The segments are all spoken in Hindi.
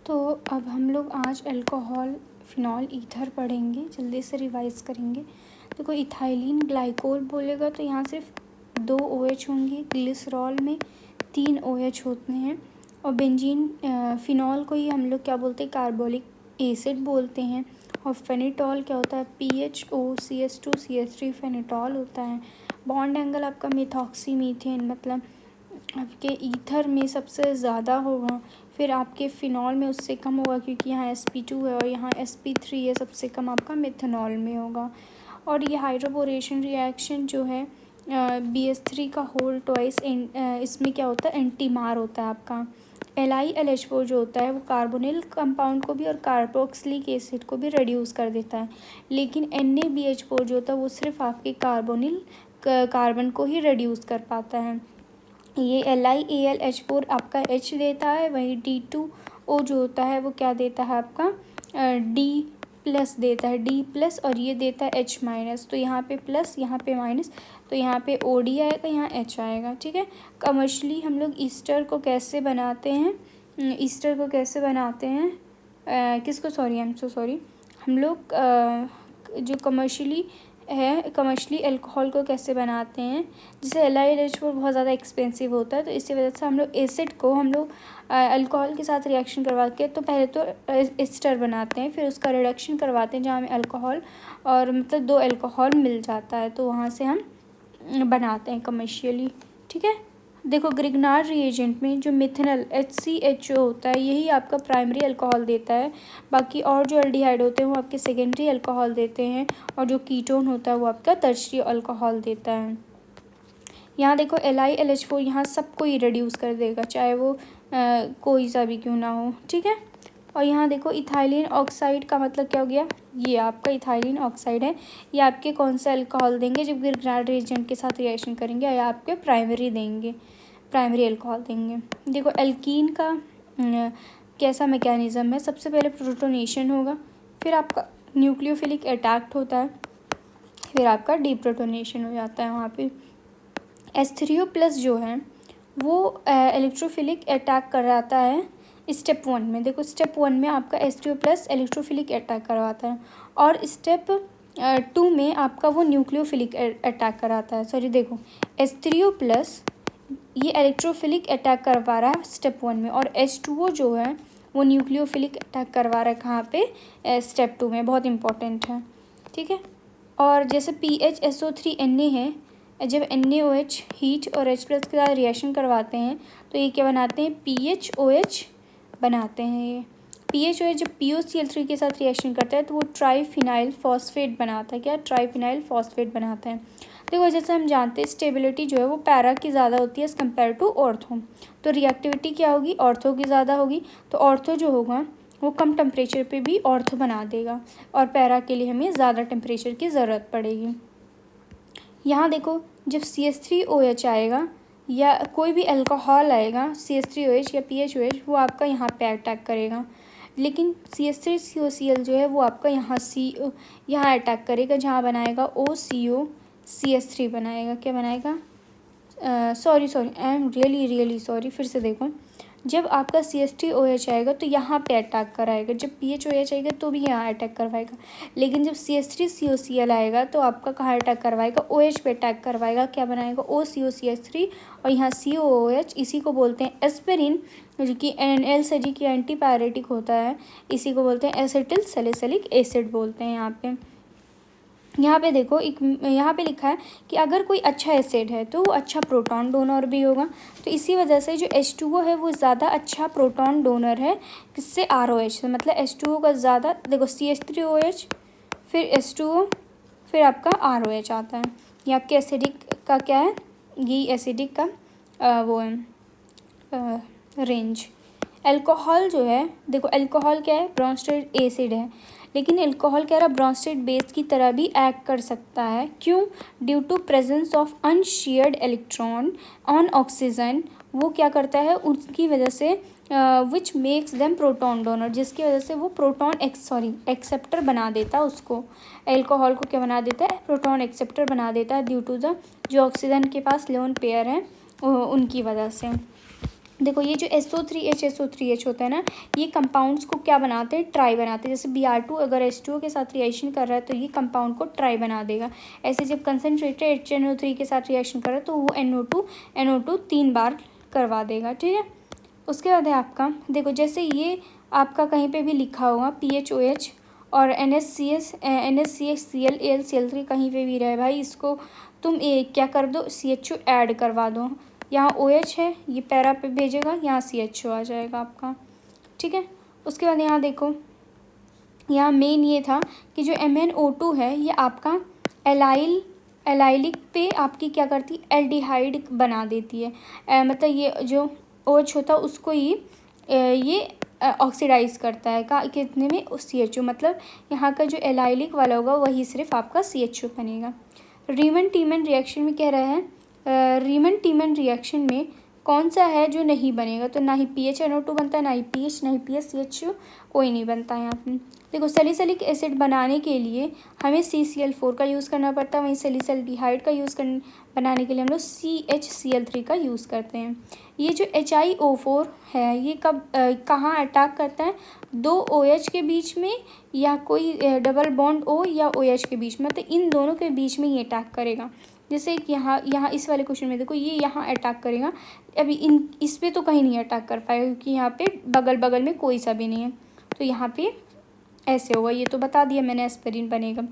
तो अब हम लोग आज अल्कोहल फिनॉल ईथर पढ़ेंगे, जल्दी से रिवाइज करेंगे। देखो इथाइलिन ग्लाइकोल बोलेगा तो यहाँ सिर्फ 2 OH होंगे, ग्लिसरॉल में 3 OH होते हैं। और बेंजीन फिनॉल को ही हम लोग क्या बोलते हैं, कार्बोलिक एसिड बोलते हैं। और फेनिटॉल क्या होता है, PHOCH2CH3 फेनिटॉल होता है। बॉन्ड एंगल आपका मिथॉक्सी मीथेन मतलब आपके ईथर में सबसे ज़्यादा होगा, फिर आपके फिनॉल में उससे कम होगा क्योंकि यहाँ sp2 है और यहाँ sp3 है, सबसे कम आपका मिथेनॉल में होगा। और ये हाइड्रोबोरेशन रिएक्शन जो है BH3 का होल ट्वाइस इसमें क्या होता है, एंटीमार होता है आपका। LiLH4 जो होता है वो कार्बोनिल कंपाउंड को भी और कार्बोक्सिलिक एसिड को भी रिड्यूस कर देता है, लेकिन NaBH4 जो होता है वो सिर्फ आपके कार्बन को ही रिड्यूस कर पाता है। ये LiAlH4 आपका H देता है, वही D2O जो होता है वो क्या देता है आपका D+ देता है, D+, और ये देता है H-। तो यहाँ पे प्लस, यहाँ पे माइनस, तो यहाँ पे OD आएगा, यहाँ H आएगा। ठीक है। कमर्शियली हम लोग ईस्टर को कैसे बनाते हैं, किसको, sorry I am so sorry, हम लोग जो कमर्शियली अल्कोहल को कैसे बनाते हैं, जैसे LiLH4 बहुत ज़्यादा एक्सपेंसिव होता है, तो इसी वजह से हम लोग एसिड को अल्कोहल के साथ रिएक्शन करवा के तो पहले तो एस्टर बनाते हैं, फिर उसका रिडक्शन करवाते हैं जहाँ हमें अल्कोहल और मतलब 2 अल्कोहल मिल जाता है, तो वहाँ से हम बनाते हैं कमर्शियली। ठीक है। देखो ग्रिग्नार्ड रिएजेंट में जो मिथेनॉल HCHO होता है यही आपका प्राइमरी अल्कोहल देता है, बाकी और जो एल्डिहाइड होते हैं वो आपके सेकेंडरी अल्कोहल देते हैं, और जो कीटोन होता है वो आपका टर्शियरी अल्कोहल देता है। यहाँ देखो LiLH4 यहाँ सबको ही रिड्यूस कर देगा, चाहे वो कोई सा भी क्यों ना हो। ठीक है। और यहाँ देखो इथाइलिन ऑक्साइड का मतलब क्या हो गया, ये आपका इथाइलिन ऑक्साइड है। ये आपके कौन सा अल्कोहल देंगे जब ग्रिग्नार्ड रिएजेंट के साथ रिएक्शन करेंगे, या आपके प्राइमरी अल्कोहल देंगे। देखो एल्कीन का कैसा मैकेनिज़्म है, सबसे पहले प्रोटोनेशन होगा, फिर आपका न्यूक्लियोफिलिक अटैक होता है, फिर आपका डीप्रोटोनेशन हो जाता है। वहाँ पे H3O+ जो है वो इलेक्ट्रोफिलिक अटैक कराता है स्टेप 1 में। देखो स्टेप 1 में आपका H3O+ इलेक्ट्रोफिलिक अटैक करवाता है, और स्टेप 2 में आपका वो न्यूक्लियोफिलिक अटैक कराता है। सॉरी देखो H3O+ ये इलेक्ट्रोफिलिक अटैक करवा रहा है स्टेप 1 में, और H2O जो है वो न्यूक्लियोफिलिक अटैक करवा रहा है कहाँ पे, स्टेप 2 में। बहुत इंपॉर्टेंट है। ठीक है। और जैसे PHSO3Na है, जब NaOH हीट और H+ के साथ रिएक्शन करवाते हैं तो ये क्या बनाते हैं, PHOH बनाते हैं। ये PHOH जब POCl3 के साथ रिएक्शन करता है तो वो ट्राईफिनाइल फॉस्फेट बनाता है। क्या, ट्राईफिनाइल फॉस्फेट बनाता है। देखो जैसे हम जानते हैं स्टेबिलिटी जो है वो पैरा की ज़्यादा होती है एज़ कम्पेयर टू ऑर्थो, तो रिएक्टिविटी क्या होगी, ऑर्थो की ज़्यादा होगी। तो ऑर्थो जो होगा वो कम टेम्परेचर पे भी ऑर्थो बना देगा, और पैरा के लिए हमें ज़्यादा टेम्परेचर की ज़रूरत पड़ेगी। यहाँ देखो जब CH3OH आएगा या कोई भी अल्कोहल आएगा, CH3OH या PHOH, वो आपका यहाँ पे अटैक करेगा, लेकिन CH3COCl जो है वो आपका यहाँ अटैक करेगा, जहाँ बनाएगा OCOCH3 बनाएगा। क्या बनाएगा, sorry I am really sorry, फिर से देखो, जब आपका CH3OH आएगा तो यहाँ पे अटैक कराएगा, जब PHOH आएगा तो भी यहाँ अटैक करवाएगा, लेकिन जब CH3COCl आएगा तो आपका कहाँ अटैक करवाएगा, OH पे अटैक करवाएगा। क्या बनाएगा, OCOCH3, और यहाँ COOH, इसी को बोलते हैं एस्पिरिन, जो कि NSAID की एंटीपायरेटिक होता है, इसी को बोलते हैं एसिटिल सैलिसिलिक एसिड बोलते हैं। यहाँ पे देखो यहाँ पे लिखा है कि अगर कोई अच्छा एसिड है तो वो अच्छा प्रोटॉन डोनर भी होगा, तो इसी वजह से जो H2O है वो ज़्यादा अच्छा प्रोटॉन डोनर है किससे, ROH से। मतलब H2O का ज़्यादा, देखो CH3OH फिर H2O फिर आपका ROH आता है। ये आपके एसिडिक का क्या है, ये एसिडिक का वो है रेंज। अल्कोहल जो है, देखो अल्कोहल क्या है, ब्रोंस्टेड एसिड है, लेकिन अल्कोहल कह रहा ब्रोंस्टेड बेस की तरह भी एक्ट कर सकता है। क्यों, due to presence of unshared electron on oxygen, वो क्या करता है उसकी वजह से, which makes them proton donor, जिसकी वजह से वो एक्सेप्टर बना देता है उसको। अल्कोहल को क्या बना देता है, प्रोटॉन एक्सेप्टर बना देता है, ड्यू टू द जो ऑक्सीजन के पास लोन पेयर है उनकी वजह से। देखो ये जो SO3H होता है ना, ये कंपाउंड्स को क्या बनाते हैं, ट्राई बनाते हैं। जैसे Br2 अगर H2O के साथ रिएक्शन कर रहा है तो ये कंपाउंड को ट्राई बना देगा। ऐसे जब कंसनट्रेटेड HNO3 के साथ रिएक्शन कर रहा है तो वो NO2 3 बार करवा देगा, ठीक है। उसके बाद है आपका, देखो जैसे ये आपका कहीं पे भी लिखा होगा PHOH और NaCl कहीं पे भी रहे भाई, इसको तुम क्या कर दो, CHO ऐड करवा दो। यहाँ OH है, ये पैरा पे भेजेगा, यहाँ CHO आ जाएगा आपका, ठीक है। उसके बाद यहाँ देखो, यहाँ मेन ये था कि जो MnO2 है ये आपका एलाइलिक पे आपकी क्या करती है, एल्डिहाइड बना देती है। मतलब ये जो OH होता है उसको ये ऑक्सीडाइज करता है कितने में, CHO, मतलब यहाँ का जो एलाइलिक वाला होगा वही सिर्फ आपका CHO बनेगा। रीमन टीमन रिएक्शन में कह रहा है, रीमन टीमन रिएक्शन में कौन सा है जो नहीं बनेगा, तो ना ही PHNO2 बनता है, ना ही PH, ना ही PHCHO, कोई नहीं बनता है यहाँ पे। देखो सैलिसिलिक एसिड बनाने के लिए हमें CCl4 का यूज़ करना पड़ता है, वहीं सैलिसल्डिहाइड का बनाने के लिए हम लोग CHCl3 का यूज़ करते हैं। ये जो HiO4 है ये कहाँ अटैक करता है, दो OH के बीच में या कोई डबल बॉन्ड O या OH के बीच में, तो इन दोनों के बीच में ये अटैक करेगा। जैसे कि यहाँ इस वाले क्वेश्चन में देखो ये यहाँ अटैक करेगा, अभी इस पे तो कहीं नहीं अटैक कर पाएगा क्योंकि यहाँ पे बगल में कोई सा भी नहीं है, तो यहाँ पे ऐसे होगा। ये तो बता दिया मैंने, एस्पिरिन बनेगा।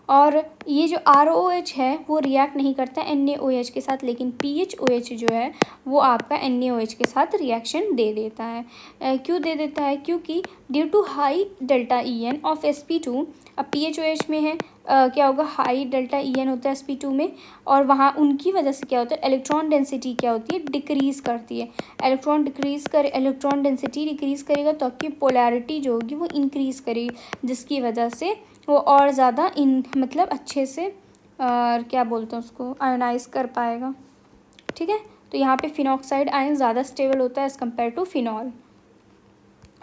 और ये जो ROH है वो रिएक्ट नहीं करता NaOH के साथ, लेकिन PHOH जो है वो आपका NaOH के साथ रिएक्शन दे देता है। क्यों दे देता है, क्योंकि due to high delta EN of sp2, अब PHOH में है क्या होगा, हाई डेल्टा EN होता है sp2 में, और वहाँ उनकी वजह से क्या होता है, इलेक्ट्रॉन डेंसिटी क्या होती है, डिक्रीज़ करती है। इलेक्ट्रॉन डेंसिटी डिक्रीज़ करेगा तो आपकी पोलैरिटी जो होगी वो इंक्रीज़ करेगी, जिसकी वजह से वो और ज़्यादा मतलब अच्छे से क्या बोलते हैं उसको, आयोनाइज कर पाएगा, ठीक है। तो यहाँ पे फिनॉक्साइड आयन ज़्यादा स्टेबल होता है एज़ कम्पेयर टू फिनॉल।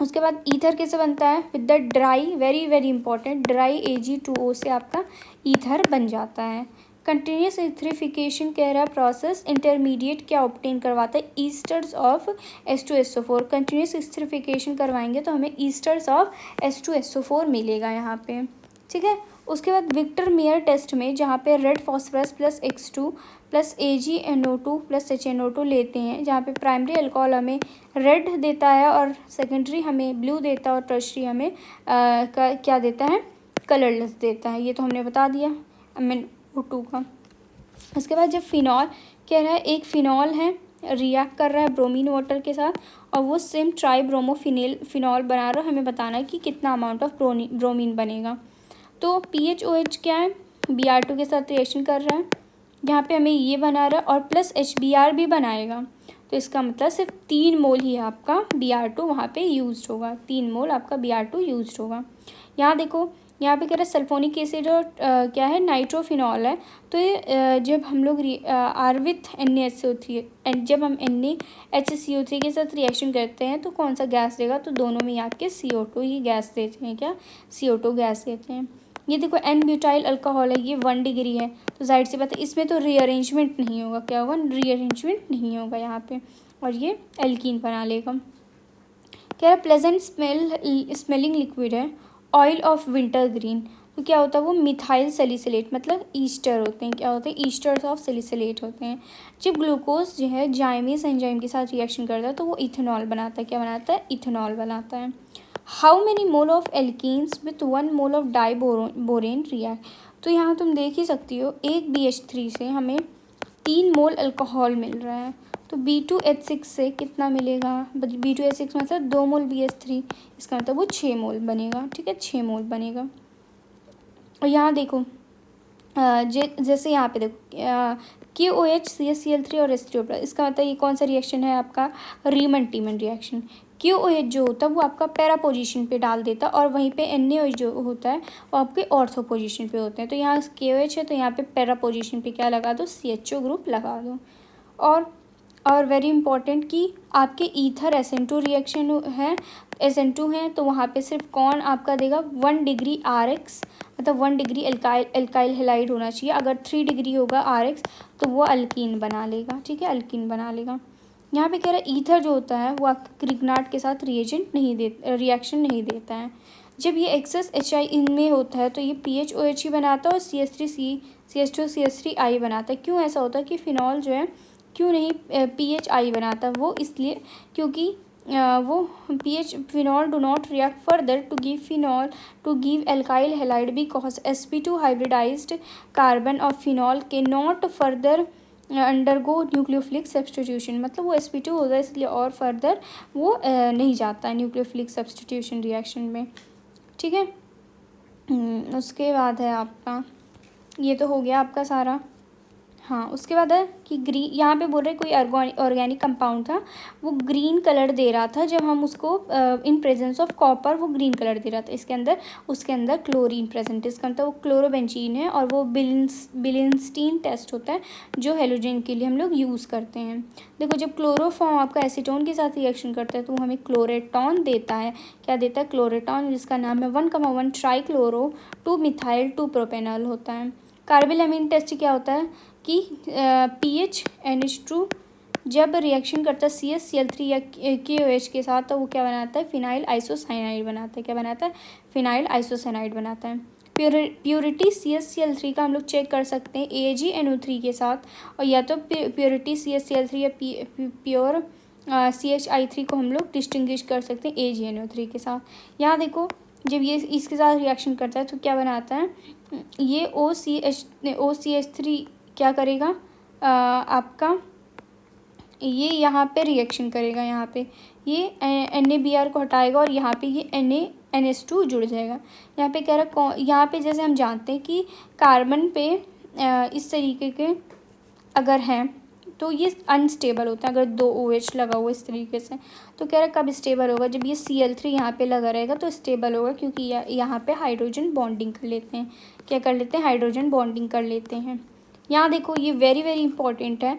उसके बाद ईथर कैसे बनता है, with the dry, very very important, dry Ag2O से आपका ईथर बन जाता है। कंटिन्यूस इथरिफिकेशन कह रहा है प्रोसेस, इंटरमीडिएट क्या ऑब्टेन करवाता है, ईस्टर्स ऑफ H2SO4। कंटिन्यूस इथरिफिकेशन करवाएंगे तो हमें ईस्टर्स ऑफ H2SO4 मिलेगा यहाँ पे, ठीक है। उसके बाद विक्टर मेयर टेस्ट में जहाँ पे red phosphorus plus X2 plus AgNO2 plus HNO2 लेते हैं, जहाँ पे प्राइमरी अल्कोहल हमें रेड देता है और सेकेंडरी हमें ब्लू देता है और टर्शरी हमें क्या देता है, कलरलेस देता है। ये तो हमने बता दिया MnO2 का। उसके बाद जब फिनॉल कह रहा है, एक फिनॉल है रिएक्ट कर रहा है ब्रोमीन वाटर के साथ और वो सेम फिनॉल बना रहा है, हमें बताना है कि कितना अमाउंट ऑफ ब्रोमीन बनेगा। तो PHOH क्या है, Br2 के साथ रिएक्शन कर रहा है, यहाँ पे हमें ये बना रहा है और प्लस HBr भी बनाएगा, तो इसका मतलब सिर्फ 3 मोल ही आपका Br2 वहाँ पे यूज्ड होगा, 3 मोल आपका Br2 यूज्ड होगा। यहाँ देखो, यहाँ पे कह रहा है सल्फोनिक एसिड और क्या है, नाइट्रोफिनॉल है। तो ये जब हम लोग R विथ NaHCO3 जब हम NaHCO3 के साथ रिएक्शन करते हैं तो कौन सा गैस देगा, तो दोनों में आपके CO2 ही गैस देते हैं, क्या CO2 गैस देते हैं। ये देखो N-ब्यूटाइल अल्कोहल है, ये 1 डिग्री है, तो जाहिर सी बात है इसमें तो रीअरेंजमेंट नहीं होगा, क्या होगा, रीअरेंजमेंट नहीं होगा यहाँ पे, और ये एल्कीन बना लेगा। कह रहा प्लेजेंट स्मेलिंग लिक्विड है, ऑयल ऑफ विंटर ग्रीन, तो क्या होता है वो मिथाइल सैलिसिलेट, मतलब ईस्टर होते हैं, क्या होते हैं, ईस्टर्स ऑफ सैलिसिलेट होते हैं। जब ग्लूकोज जो है जाइमीज एंजाइम के साथ रिएक्शन करता है तो वो इथेनॉल बनाता है, क्या बनाता है, इथेनॉल बनाता है। How many mole of alkenes with 1 mole of diborane react, तो यहाँ तुम देख ही सकती हो, एक BH3 से हमें 3 मोल अल्कोहल मिल रहा है, तो B2H6 से कितना मिलेगा, B2H6 मतलब 2 मोल BH3, इसका मतलब वो 6 मोल बनेगा, ठीक है, 6 मोल बनेगा। और यहाँ देखो जैसे यहाँ पे देखो KOH CaCl3 और H3O+, इसका मतलब ये कौन सा रिएक्शन है आपका, रीमन टीमन रिएक्शन। KOH जो होता है वो आपका पैरा पोजीशन पे डाल देता है और वहीं पे NaOH जो होता है वो आपके ऑर्थो पोजीशन पे होते हैं। तो यहाँ KOH है तो यहाँ पे पैरा पोजीशन पे क्या लगा दो, CHO ग्रुप लगा दो। और वेरी इंपॉर्टेंट कि आपके ईथर SN2 रिएक्शन है, SN2 है, तो वहाँ पे सिर्फ कौन आपका देगा, 1 डिग्री RX, मतलब 1 डिग्री एल्काइल हेलाइड होना चाहिए। अगर 3 डिग्री होगा RX तो वो अल्कीन बना लेगा, ठीक है, अल्कीन बना लेगा। यहाँ पे कह रहा है ईथर जो होता है वो आपका ग्रिग्नार्ड के साथ रिएक्शन नहीं देता है। जब ये एक्सेस HI इनमें होता है तो ये PHOH ही बनाता है और CH2CH3I बनाता है। क्यों ऐसा होता है कि फिनॉल जो है क्यों नहीं PHI बनाता? वो इसलिए क्योंकि वो phenol do not react further to give alkyl halide because sp2 hybridised carbon of phenol के not further undergo nucleophilic substitution. मतलब वो sp2 होता है इसलिए और फर्दर वो नहीं जाता है न्यूक्लियोफिलिक सब्सटीट्यूशन रिएक्शन में। ठीक है। उसके बाद है आपका, ये तो हो गया आपका सारा। हाँ, उसके बाद है कि यहाँ पे बोल रहे कोई ऑर्गेनिक कंपाउंड था, वो ग्रीन कलर दे रहा था जब हम उसको इन प्रेजेंस ऑफ कॉपर वो ग्रीन कलर दे रहा था। उसके अंदर क्लोरीन प्रेजेंट, इसका मतलब वो क्लोरोबेंजीन है और वो बिलिनस्टीन टेस्ट होता है जो हेलोजन के लिए हम लोग यूज़ करते हैं। देखो, जब क्लोरोफॉर्म आपका एसीटोन के साथ रिएक्शन करता है तो हमें क्लोरेटॉन देता है। क्या देता है? क्लोरेटॉन, जिसका नाम है 1,1 ट्राईक्लोरो 2 मिथाइल 2 प्रोपेनॉल होता है। कार्बेलामिन टेस्ट क्या होता है कि PHNH2 जब रिएक्शन करता है CH Cl3 या KOH के साथ तो वो क्या बनाता है? फिनाइल आइसोसाइनाइड बनाता है। क्या बनाता है? फिनाइल आइसोसाइनाइड बनाता है। प्योरिटी CH Cl3 का हम लोग चेक कर सकते हैं AgNO3 के साथ, और या तो प्योरिटी CH Cl3 या प्योर CHI3 को हम लोग डिस्टिंग्विश कर सकते हैं AgNO3 के साथ। यहाँ देखो, जब ये इसके साथ रिएक्शन करता है तो क्या बनाता है? ये OCH3 क्या करेगा? आपका ये यहाँ पे रिएक्शन करेगा, यहाँ पे ये NaBr को हटाएगा और यहाँ पे ये NH2 जुड़ जाएगा। यहाँ पे कह रहा है, यहाँ पे जैसे हम जानते हैं कि कार्बन पे इस तरीके के अगर हैं तो ये अनस्टेबल होता है। अगर 2 OH लगा हुआ इस तरीके से तो कह रहा है कब स्टेबल होगा? जब ये Cl3 यहाँ पे लगा रहेगा तो स्टेबल होगा, क्योंकि यहाँ पे हाइड्रोजन बॉन्डिंग कर लेते हैं। क्या कर लेते हैं? हाइड्रोजन बॉन्डिंग कर लेते हैं। यहाँ देखो, ये वेरी इंपॉर्टेंट है।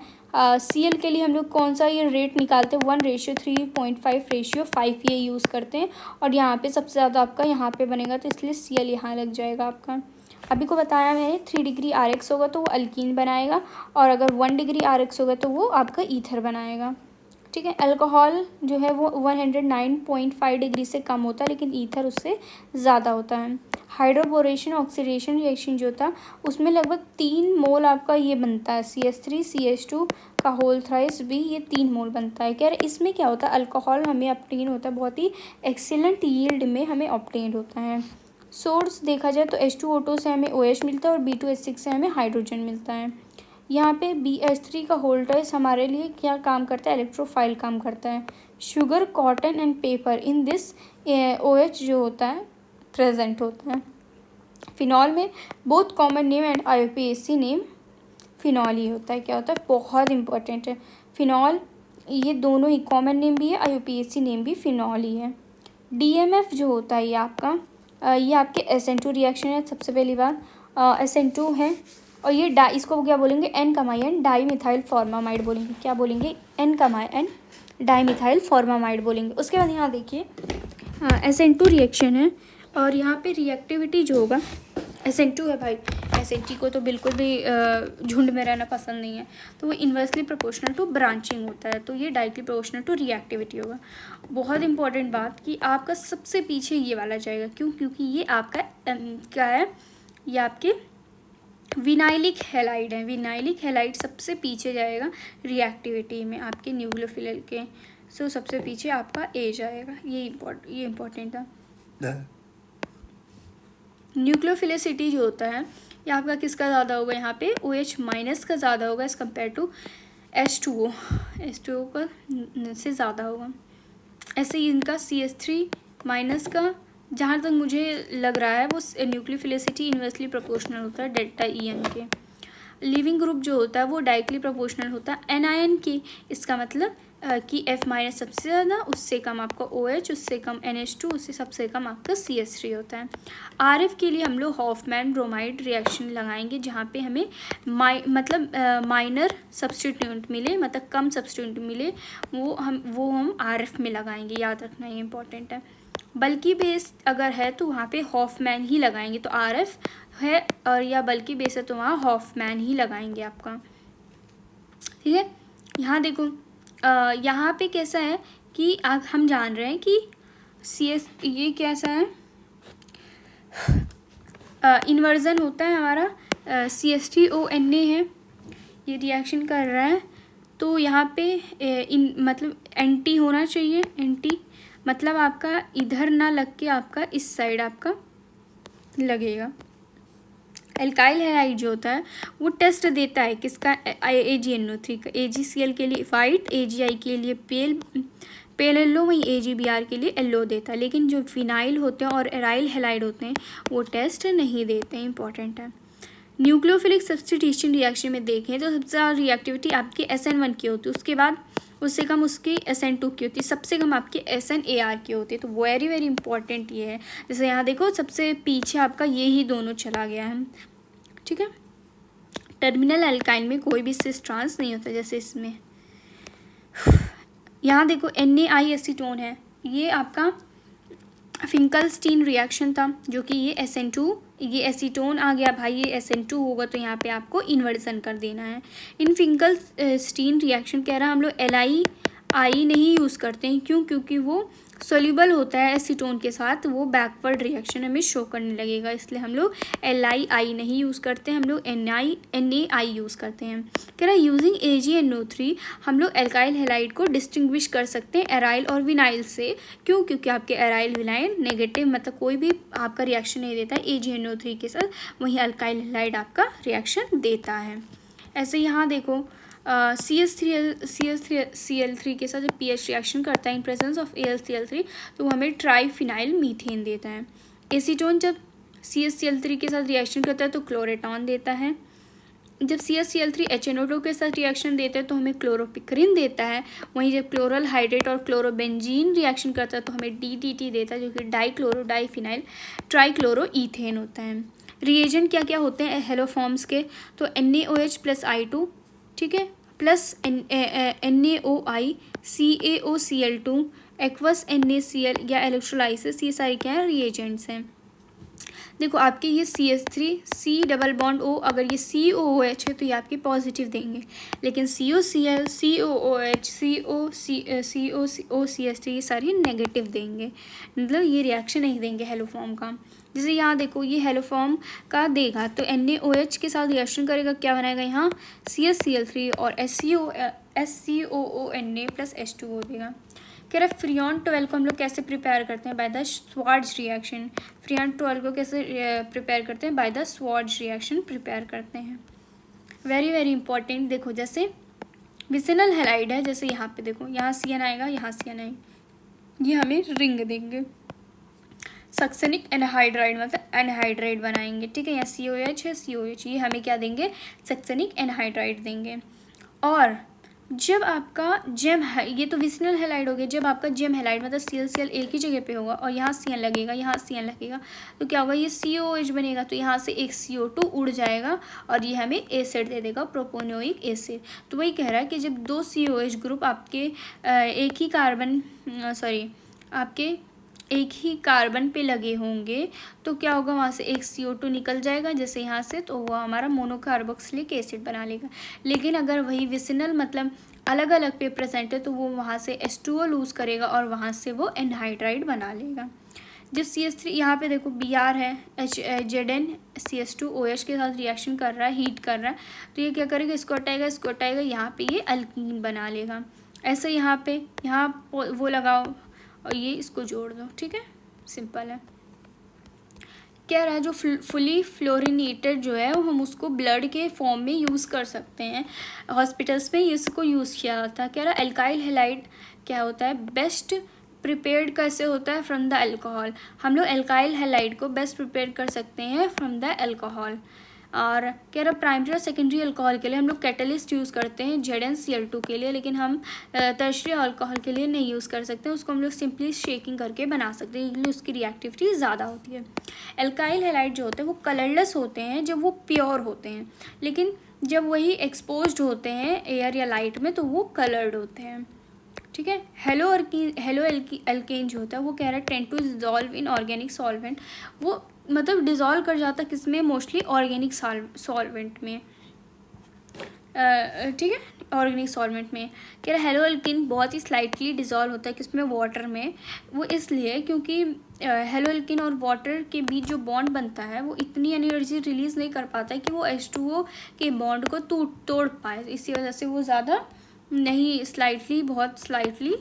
Cl के लिए हम लोग कौन सा ये रेट निकालते हैं? 1:3.5 ये यूज़ करते हैं, और यहाँ पे सबसे ज़्यादा आपका यहाँ पे बनेगा तो इसलिए Cl यहाँ लग जाएगा आपका। अभी को बताया मैंने 3 डिग्री RH होगा तो वो अल्कीन बनाएगा, और अगर 1 डिग्री RH होगा तो वो आपका ईथर बनाएगा। ठीक है। अल्कोहल जो है वो 109.5 डिग्री से कम होता है, लेकिन ईथर उससे ज़्यादा होता है। हाइड्रोबोरेशन ऑक्सीडेशन रिएक्शन जो था उसमें लगभग 3 मोल आपका ये बनता है CH3 CH2 का होल थ्राइस भी, ये 3 मोल बनता है। क्या इसमें क्या होता है? अल्कोहल हमें ऑब्टेन होता है, बहुत ही एक्सीलेंट यील्ड में हमें ऑब्टेन होता है। सोर्स देखा जाए तो H2O2 से हमें OH मिलता है और B2H6 से हमें हाइड्रोजन मिलता है। यहाँ पे BH3 का होल ट्राइस हमारे लिए क्या काम करता है? इलेक्ट्रोफाइल काम करता है। Sugar, cotton and paper in this OH जो होता है प्रेजेंट होता है। फिनॉल में both common name and IUPAC name phenol ही होता है। क्या होता है? बहुत इंपॉर्टेंट है। फिनॉल ये दोनों ही कॉमन नेम भी है, IUPAC नेम भी फिनॉल ही है। DMF जो होता है ये आपका ये आपके SN2 रिएक्शन है। सबसे पहली बात SN2 है, और ये इसको क्या बोलेंगे? N डाई मिथाइल फॉर्मामाइड बोलेंगे। क्या बोलेंगे? N डाई मिथाइल फॉर्मामाइड बोलेंगे। उसके बाद यहाँ देखिए SN2 रिएक्शन है, और यहाँ पे रिएक्टिविटी जो होगा SN2 है भाई, SN2 को तो बिल्कुल भी झुंड में रहना पसंद नहीं है, तो वो इन्वर्सली प्रोपोर्शनल टू ब्रांचिंग होता है, तो ये डायरेक्टली प्रोपोर्शनल टू रिएक्टिविटी होगा। बहुत इंपॉर्टेंट बात कि आपका सबसे पीछे ये वाला जाएगा। क्यों? क्योंकि ये आपका क्या है? ये आपके विनाइलिक हैलाइड है। विनाइलिक हैलाइड सबसे पीछे जाएगा रिएक्टिविटी में आपके न्यूक्लियोफिल के। सो सबसे पीछे आपका A जाएगा। ये इम्पोर्टेंट था। न्यूक्लियोफिलिसिटी जो होता है ये आपका किसका ज़्यादा होगा? यहाँ पे OH माइनस का ज़्यादा होगा एज़ कम्पेयर टू H2O का से ज़्यादा होगा। ऐसे ही इनका CH3 माइनस का जहाँ तक मुझे लग रहा है वो न्यूक्लियोफिलिसिटी इन्वर्सली प्रोपोर्शनल होता है डेल्टा EN के। लिविंग ग्रुप जो होता है वो डायरेक्टली प्रोपोर्शनल होता है एनायन की। इसका मतलब कि F माइनस सबसे ज़्यादा, उससे कम आपका OH, उससे कम NH2, उससे सबसे कम आपका CH3 होता है। RF के लिए हम लोग हॉफमैन ब्रोमाइड रिएक्शन लगाएंगे, जहाँ पे हमें माइनर सब्स्टिट्यूएंट मिले, मतलब कम सब्स्टिट्यूएंट मिले, वो हम RF में लगाएंगे। याद रखना, ये इंपॉर्टेंट है। बल्कि बेस अगर है तो वहाँ पे हॉफमैन ही लगाएंगे, तो RF है और या बल्कि बेस है तो वहाँ हॉफमैन ही लगाएंगे आपका। ठीक है। यहाँ देखो यहाँ पे कैसा है कि हम जान रहे हैं कि ये कैसा है, इन्वर्जन होता है हमारा, CH3ONA है, ये रिएक्शन कर रहा है। तो यहाँ पे मतलब एंटी होना चाहिए, एंटी मतलब आपका इधर ना लग के आपका इस साइड आपका लगेगा। एल्काइल हैलाइड जो होता है वो टेस्ट देता है किसका, AgNO3 का। AgCl के लिए वाइट, AgI के लिए पेल येल्लो, वहीं AgBr के लिए येल्लो देता है। लेकिन जो फिनाइल होते हैं और एराइल हैलाइड होते हैं वो टेस्ट नहीं देते हैं, इंपॉर्टेंट है। न्यूक्लियोफिलिक सब्स्टिट्यूशन रिएक्शन में देखें तो सबसे ज़्यादा रिएक्टिविटी आपकी SN1 की होती है, उसके बाद उससे कम उसकी SN2 की होती है, सबसे कम आपकी SNAR की होती है। तो वेरी वेरी इंपॉर्टेंट ये है। जैसे यहाँ देखो सबसे पीछे आपका ये ही दोनों चला गया है, ठीक है। टर्मिनल एल्काइन में कोई भी सिस ट्रांस नहीं होता, जैसे इसमें यहाँ देखो NaI एसीटोन है, ये आपका फिंकलस्टीन रिएक्शन था, जो कि ये SN2, ये एसीटोन आ गया भाई, ये SN2 होगा तो यहाँ पे आपको इन्वर्जन कर देना है। इन फिंकलस्टीन रिएक्शन कह रहा हम लोग LI नहीं यूज़ करते हैं, क्यों? क्योंकि वो सोल्यूबल होता है एसीटोन के साथ, वो बैकवर्ड रिएक्शन हमें शो करने लगेगा, इसलिए हम लोग LI नहीं यूज़ करते हैं, हम लोग NaI यूज़ करते हैं। कह रहा है यूजिंग AgNO3 हम लोग एल्काइल हैलाइड को डिस्टिंग्विश कर सकते हैं एराइल और विनाइल से। क्यों? क्योंकि आपके एराइल विनाइल नेगेटिव मतलब कोई भी आपका रिएक्शन नहीं देता है AgNO3 के साथ, वहीं एल्काइल हैलाइड आपका रिएक्शन देता है। ऐसे यहाँ देखो CH3Cl3 के साथ जब pH रिएक्शन करता है इन प्रेजेंस ऑफ AlCl3 तो वो हमें ट्राईफिनाइल मीथेन देता है। एसीटोन जब CHCl3 के साथ रिएक्शन करता है तो क्लोरेटॉन देता है। जब CHCl3 HNO2 के साथ रिएक्शन देता है तो हमें क्लोरोपिक्रिन देता है। वहीं जब क्लोरल हाइड्रेट और क्लोरोबेंजीन रिएक्शन करता है तो हमें DDT देता है, जो कि डाइफिनाइल ट्राईक्लोरोईथेन होता है। रिएजेंट क्या क्या होते हैं हेलोफॉर्म्स के, तो NaOH + I2, ठीक है, plus NaOI, CaOCl2, aqueous NaCl या इलेक्ट्रोलाइसिस, ये सारे क्या है रिएजेंट्स हैं। देखो आपके ये CH3 C double bond O, अगर ये COOH है तो ये आपके पॉजिटिव देंगे, लेकिन COCl, COOH, COCH3 ये सारी नेगेटिव देंगे, मतलब ये रिएक्शन नहीं देंगे हेलोफॉर्म का। जैसे यहाँ देखो ये हेलोफॉर्म का देगा तो NaOH के साथ रिएक्शन करेगा, क्या बनाएगा यहाँ CHCl3 और SCOONA + H2O देगा। कह रहा है फ्रियॉन 12 को हम लोग कैसे प्रिपेयर करते हैं, बाय द स्वार्ज रिएक्शन। फ्रियॉन 12 को कैसे प्रिपेयर करते हैं, बाय द स्वार्ज रिएक्शन प्रिपेयर करते हैं। Very very important. देखो जैसे विसिनल हैलाइड है, जैसे यहाँ पे देखो यहाँ CN आएगा, यहाँ CN आएगा, ये हमें रिंग देंगे। सक्सेनिक एनहाइड्राइड मतलब एनहाइड्राइड बनाएंगे, ठीक है। यहाँ COH है, COH, ये हमें क्या देंगे, सक्सेनिक एनहाइड्राइड देंगे। और जब आपका जेम है, ये तो विसिनल हैलाइड हो गया, जब आपका जेम हैलाइड मतलब CL एक ही जगह पे होगा और यहाँ CN लगेगा, यहाँ CN लगेगा, तो क्या होगा, ये COH बनेगा, तो यहाँ से एक CO2 उड़ जाएगा और ये हमें एसिड दे देगा, प्रोपोनोइक एसिड। तो वही कह रहा है कि जब दो COH ग्रुप आपके एक ही कार्बन पे लगे होंगे तो क्या होगा, वहाँ से एक CO2 निकल जाएगा जैसे यहाँ से, तो वो हमारा मोनोकार्बोक्सिलिक एसिड बना लेगा। लेकिन अगर वही विसिनल मतलब अलग अलग पे प्रेजेंट है तो वो वहाँ से H2O लूज़ करेगा और वहाँ से वो एनहाइड्राइड बना लेगा। जब CH3 यहाँ पे देखो Br है, Zn CH2OH के साथ रिएक्शन कर रहा है, हीट कर रहा है, तो ये क्या करेगा, इसको हटाएगा, यहाँ पे ये अल्कीन बना लेगा। ऐसे यहाँ पे वो लगाओ और ये इसको जोड़ दो, ठीक है, सिंपल है। कह रहा है जो फुली फ्लोरिनेटेड जो है वो हम उसको ब्लड के फॉर्म में यूज़ कर सकते हैं, हॉस्पिटल्स में इसको यूज़ किया जाता है। कह रहा है एल्काइल हैलाइड क्या होता है, बेस्ट प्रिपेयर्ड कैसे होता है, फ्रॉम द अल्कोहल। हम लोग एल्काइल हैलाइड को बेस्ट प्रिपेयर कर सकते हैं फ्रॉम द अल्कोहल। और कह रहा प्राइमरी और सेकेंडरी अल्कोहल के लिए हम लोग कैटलिस्ट यूज़ करते हैं ZnCl2 के लिए, लेकिन हम टर्शरी अल्कोहल के लिए नहीं यूज़ कर सकते, उसको हम लोग सिंपली शेकिंग करके बना सकते हैं, इसलिए उसकी रिएक्टिविटी ज़्यादा होती है। एल्काइल हैलाइड जो होते हैं वो कलरलेस होते हैं जब वो प्योर होते हैं, लेकिन जब वही एक्सपोज्ड होते हैं एयर या लाइट में तो वो कलर्ड होते हैं, ठीक है। हेलो एल्केन जो होता है वो कह रहा है tend to dissolve in organic solvent, वो मतलब डिज़ोल्व कर जाता है किसमें, मोस्टली ऑर्गेनिक सॉल्वेंट में। ठीक है, ऑर्गेनिक सॉल्वेंट में। कह रहा है हेलो एल्किन बहुत ही स्लाइटली डिजॉल्व होता है किसमें, वाटर में। वो इसलिए क्योंकि हेलो एल्किन और वाटर के बीच जो बॉन्ड बनता है वो इतनी एनर्जी रिलीज़ नहीं कर पाता है कि वो H2O के बॉन्ड को तोड़ पाए, इसी वजह से वो ज़्यादा नहीं, स्लाइटली, बहुत स्लाइटली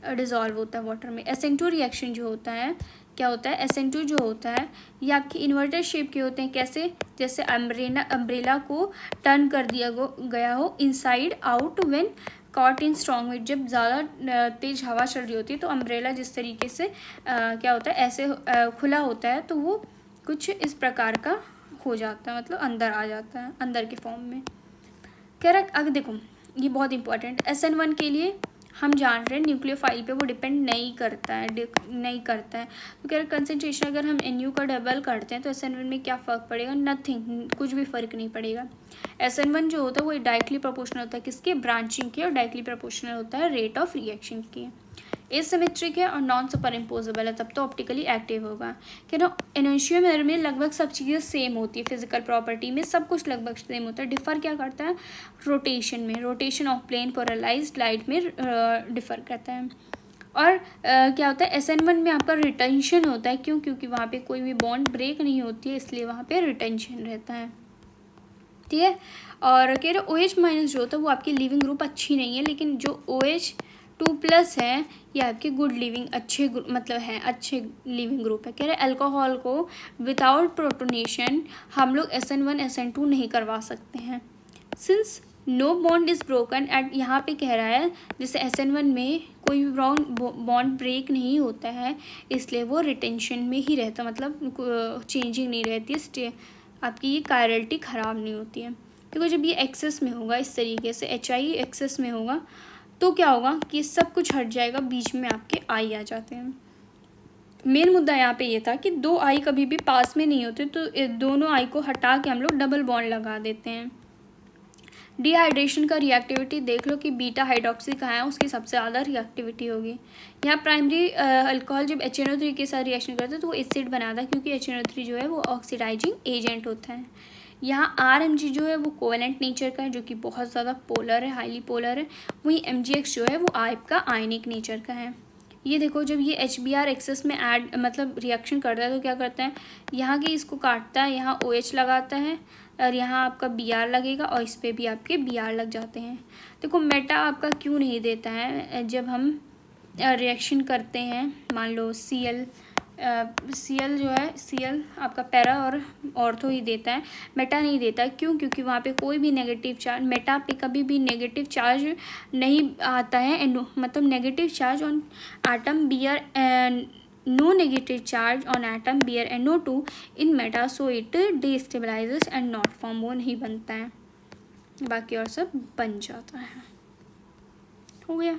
डिज़ोल्व होता है वाटर में। SN2 रिएक्शन जो होता है, क्या होता है, SN2 जो होता है ये आपके इन्वर्टेड शेप के होते हैं। कैसे, जैसे अम्ब्रेला को टर्न कर दिया गया हो inside out when caught in strong wind. जब ज़्यादा तेज़ हवा चल रही होती है तो अम्ब्रेला जिस तरीके से क्या होता है, ऐसे खुला होता है, तो वो कुछ इस प्रकार का हो जाता है, मतलब अंदर आ जाता है, अंदर के फॉर्म में। कह रहा अगर देखो ये बहुत इंपॉर्टेंट, SN1 के लिए हम जान रहे हैं न्यूक्लियोफाइल पे वो डिपेंड नहीं करता है, तो कह रहे कंसनट्रेशन अगर हम NU का डबल करते हैं तो SN1 में क्या फ़र्क पड़ेगा, नथिंग, कुछ भी फ़र्क नहीं पड़ेगा। SN1 जो होता है वो डायरेक्टली प्रोपोर्शनल होता है किसके, ब्रांचिंग के, और डायरेक्टली प्रोपोर्शनल होता है रेट ऑफ रिएक्शन के। एसिमेट्रिक है और नॉन सुपर इम्पोजेबल है, तब तो ऑप्टिकली एक्टिव होगा। कि ना एनोशियोमर में लगभग सब चीज़ें सेम होती है, फिजिकल प्रॉपर्टी में सब कुछ लगभग सेम होता है। डिफ़र क्या करता है, रोटेशन में, rotation of plane polarised light में डिफ़र करता है। और क्या होता है, SN1 में आपका रिटेंशन होता है, क्यों, क्योंकि वहाँ पे कोई भी बॉन्ड ब्रेक नहीं होती है, इसलिए वहाँ पे रिटेंशन रहता है। ठीक है, और कह रहे OH माइनस जो होता है वो आपकी लिविंग ग्रुप अच्छी नहीं है, लेकिन जो OH2+ है ये आपके गुड लिविंग, अच्छे मतलब है, अच्छे लिविंग ग्रुप है। कह रहे अल्कोहल को विदाउट प्रोटोनेशन हम लोग SN1 SN2 नहीं करवा सकते हैं, since no bond is broken at, यहाँ पे कह रहा है जैसे SN1 में कोई भी बॉन्ड ब्रेक नहीं होता है, इसलिए वो रिटेंशन में ही रहता, मतलब चेंजिंग नहीं रहती है, आपकी ये कायरलिटी ख़राब नहीं होती है। देखो जब ये एक्सेस में होगा इस तरीके से, HI एक्सेस में होगा तो क्या होगा कि सब कुछ हट जाएगा, बीच में आपके आई आ जाते हैं। मेन मुद्दा यहाँ पे ये था कि दो आई कभी भी पास में नहीं होते, तो दोनों आई को हटा के हम लोग डबल बॉन्ड लगा देते हैं। डिहाइड्रेशन का रिएक्टिविटी देख लो कि बीटा हाइड्रोक्सी कहाँ है, उसकी सबसे ज़्यादा रिएक्टिविटी होगी। यहाँ प्राइमरी अल्कोहल जब HNO3 के साथ रिएक्शन करता है तो वो एसिड बनाता है, क्योंकि HNO3 जो है वो ऑक्सीडाइजिंग एजेंट होता है। यहाँ RMG जो है वो कोवेलेंट नेचर का है, जो कि बहुत ज़्यादा पोलर है, हाईली पोलर है। वहीं MgX जो है वो आपका आयनिक नेचर का है। ये देखो जब ये HBr एक्सेस में ऐड मतलब रिएक्शन करता है तो क्या करता है, यहाँ के इसको काटता है, यहाँ OH लगाता है, और यहाँ आपका Br लगेगा, और इस पर भी आपके Br लग जाते हैं। देखो मेटा आपका क्यों नहीं देता है, जब हम रिएक्शन करते हैं, मान लो Cl जो है, Cl आपका पैरा और ऑर्थो ही देता है, मेटा नहीं देता। क्यों, क्योंकि वहाँ पे कोई भी नेगेटिव चार्ज, मेटा पे कभी भी नेगेटिव चार्ज नहीं आता है, मतलब negative charge on atom Br, no negative charge on atom bear NO2 in meta, so it destabilizes and not form, वो नहीं बनता है, बाकी और सब बन जाता है। हो गया।